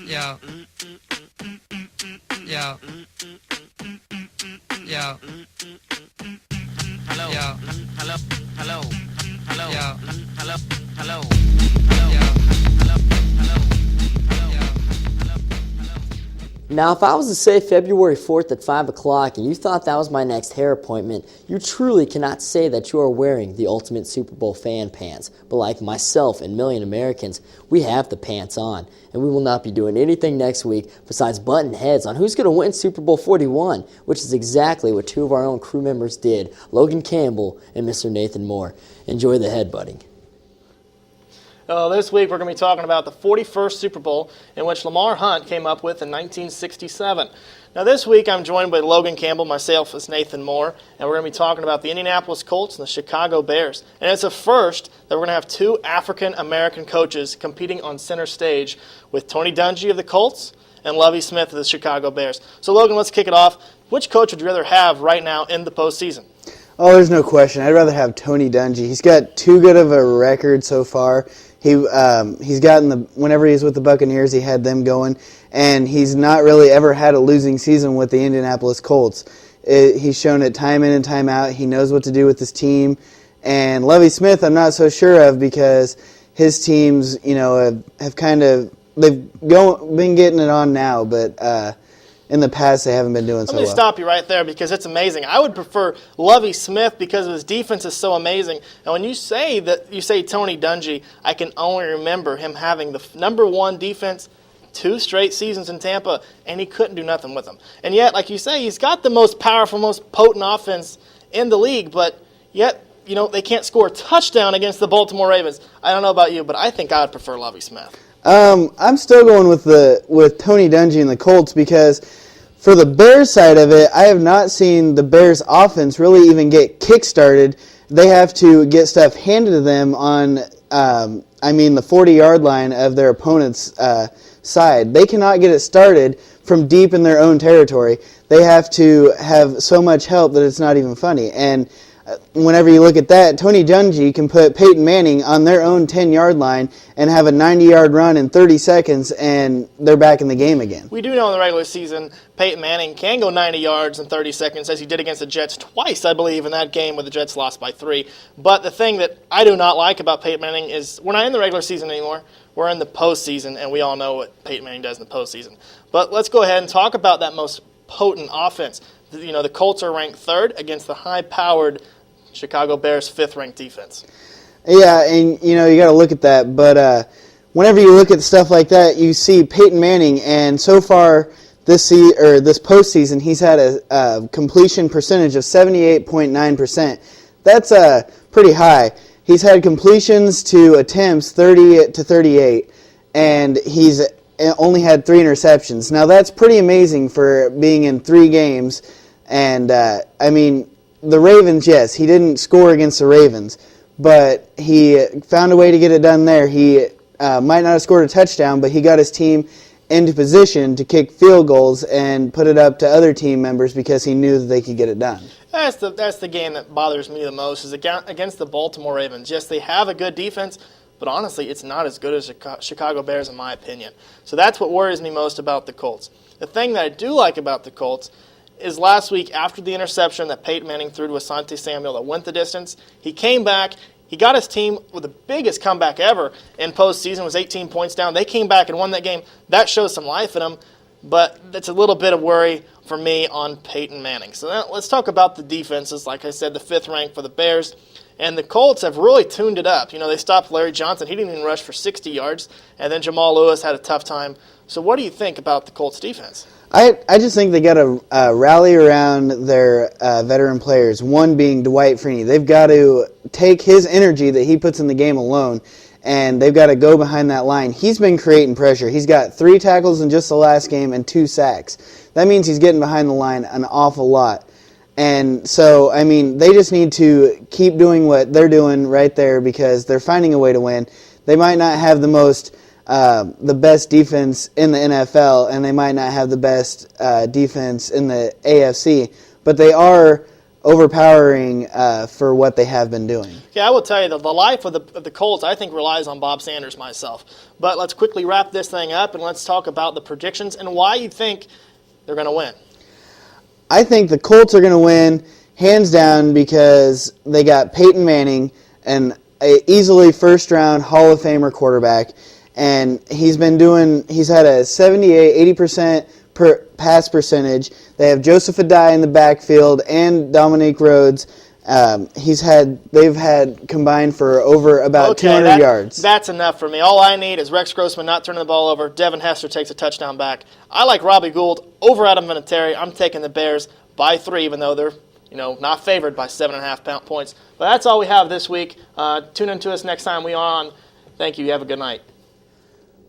Yo. Yo. Yo. Hello. Yo. Hello. Hello. Hello. Yo. Hello. Hello. Now, if I was to say February 4th at 5 o'clock and you thought that was my next hair appointment, you truly cannot say that you are wearing the ultimate Super Bowl fan pants. But like myself and million Americans, we have the pants on. And we will not be doing anything next week besides butting heads on who's going to win Super Bowl 41, which is exactly what two of our own crew members did, Logan Campbell and Mr. Nathan Moore. Enjoy the headbutting. This week we're going to be talking about the 41st Super Bowl in which Lamar Hunt came up with in 1967. Now this week I'm joined by Logan Campbell, myself as Nathan Moore, and we're going to be talking about the Indianapolis Colts and the Chicago Bears. And it's a first that we're going to have two African-American coaches competing on center stage with Tony Dungy of the Colts and Lovie Smith of the Chicago Bears. So Logan, let's kick it off. Which coach would you rather have right now in the postseason? Oh, there's no question. I'd rather have Tony Dungy. He's got too good of a record so far. He's gotten whenever he's with the Buccaneers, he had them going, and he's not really ever had a losing season with the Indianapolis Colts. He's shown it time in and time out. He knows what to do with his team, and Lovie Smith, I'm not so sure of because his teams, have kind of been getting it on now, but in the past they haven't been doing so well. Let me stop you right there because it's amazing. I would prefer Lovie Smith because his defense is so amazing. And when you say Tony Dungy, I can only remember him having the number one defense 2 straight seasons in Tampa, and he couldn't do nothing with them. And yet, like you say, he's got the most powerful, most potent offense in the league, but yet, they can't score a touchdown against the Baltimore Ravens. I don't know about you, but I think I would prefer Lovie Smith. I'm still going with Tony Dungy and the Colts because for the Bears side of it, I have not seen the Bears offense really even get kick-started. They have to get stuff handed to them on, the 40-yard line of their opponent's side. They cannot get it started from deep in their own territory. They have to have so much help that it's not even funny. And whenever you look at that, Tony Dungy can put Peyton Manning on their own 10-yard line and have a 90-yard run in 30 seconds, and they're back in the game again. We do know in the regular season Peyton Manning can go 90 yards in 30 seconds, as he did against the Jets twice, I believe, in that game where the Jets lost by 3. But the thing that I do not like about Peyton Manning is we're not in the regular season anymore. We're in the postseason, and we all know what Peyton Manning does in the postseason. But let's go ahead and talk about that most potent offense. The Colts are ranked 3rd against the high-powered Chicago Bears 5th-ranked defense. Yeah, and you got to look at that. But whenever you look at stuff like that, you see Peyton Manning, and so far this postseason, he's had a completion percentage of 78.9%. That's pretty high. He's had completions to attempts 30 to 38, and he's only had 3 interceptions. Now that's pretty amazing for being in 3 games, and the Ravens, yes, he didn't score against the Ravens, but he found a way to get it done there. He might not have scored a touchdown, but he got his team into position to kick field goals and put it up to other team members because he knew that they could get it done. That's the game that bothers me the most is against the Baltimore Ravens. Yes, they have a good defense, but honestly, it's not as good as the Chicago Bears in my opinion. So that's what worries me most about the Colts. The thing that I do like about the Colts is last week after the interception that Peyton Manning threw to Asante Samuel that went the distance, he came back, he got his team with the biggest comeback ever in postseason, was 18 points down. They came back and won that game. That shows some life in them, but that's a little bit of worry for me on Peyton Manning. So now let's talk about the defenses. Like I said, the 5th rank for the Bears. And the Colts have really tuned it up. They stopped Larry Johnson. He didn't even rush for 60 yards. And then Jamal Lewis had a tough time. So what do you think about the Colts defense? I just think they got to rally around their veteran players, one being Dwight Freeney. They've got to take his energy that he puts in the game alone, and they've got to go behind that line. He's been creating pressure. He's got 3 tackles in just the last game and 2 sacks. That means he's getting behind the line an awful lot. And so, they just need to keep doing what they're doing right there because they're finding a way to win. They might not have the best defense in the NFL, and they might not have the best defense in the AFC, but they are overpowering for what they have been doing. Yeah, I will tell you that the life of the Colts, I think, relies on Bob Sanders myself. But let's quickly wrap this thing up, and let's talk about the predictions and why you think they're going to win. I think the Colts are going to win hands down because they got Peyton Manning, an easily first-round Hall of Famer quarterback, and he's had a 78-80% pass percentage. They have Joseph Adai in the backfield and Dominique Rhodes. They've had combined for over about 200 yards. That's enough for me. All I need is Rex Grossman not turning the ball over. Devin Hester takes a touchdown back. I like Robbie Gould over Adam Vinatieri. I'm taking the Bears by 3, even though they're not favored by 7.5 points. But that's all we have this week. Tune in to us next time we are on. Thank you. You have a good night.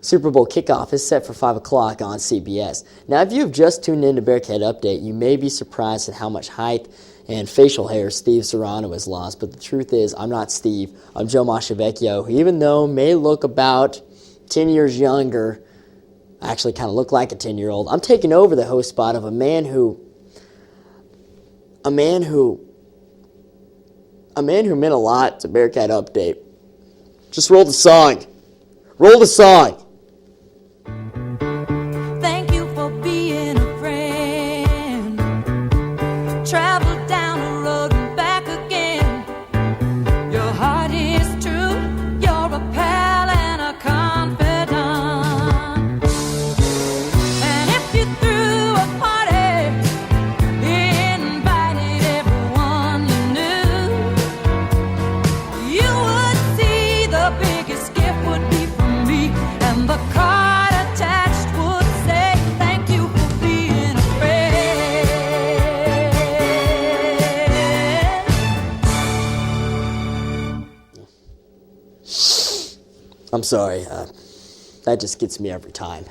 Super Bowl kickoff is set for 5 o'clock on CBS. Now, if you have just tuned in to Bearcat Update, you may be surprised at how much height and facial hair Steve Serrano has lost. But the truth is, I'm not Steve. I'm Joe Mashavecchio, who even though may look about 10 years younger, I actually kind of look like a 10-year-old. I'm taking over the host spot of a man who meant a lot to Bearcat Update. Just roll the song. Roll the song. Thank you for being a friend. Travel down the road and back again. Your heart is true. You're a pal and a confidant. And if you threw a party, invited everyone you knew, you would see the biggest gift would be from me, and the card attached would say, thank you for being a friend. I'm sorry, that just gets me every time.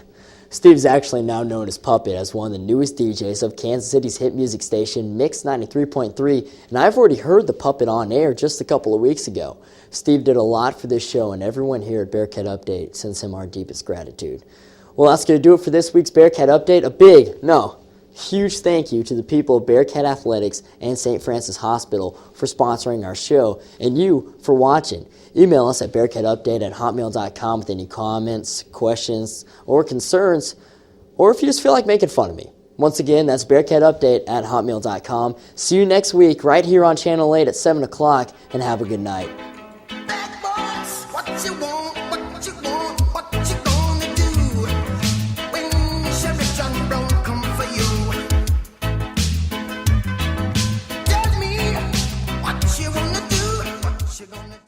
Steve's actually now known as Puppet as one of the newest DJs of Kansas City's hit music station, Mix 93.3, and I've already heard the Puppet on air just a couple of weeks ago. Steve did a lot for this show, and everyone here at Bearcat Update sends him our deepest gratitude. Well, that's going to do it for this week's Bearcat Update. Huge thank you to the people of Bearcat Athletics and St. Francis Hospital for sponsoring our show, and you for watching. Email us at bearcatupdate@hotmail.com with any comments, questions, or concerns, or if you just feel like making fun of me. Once again, that's bearcatupdate@hotmail.com. See you next week right here on Channel 8 at 7 o'clock, and have a good night. Bad boys, what you want?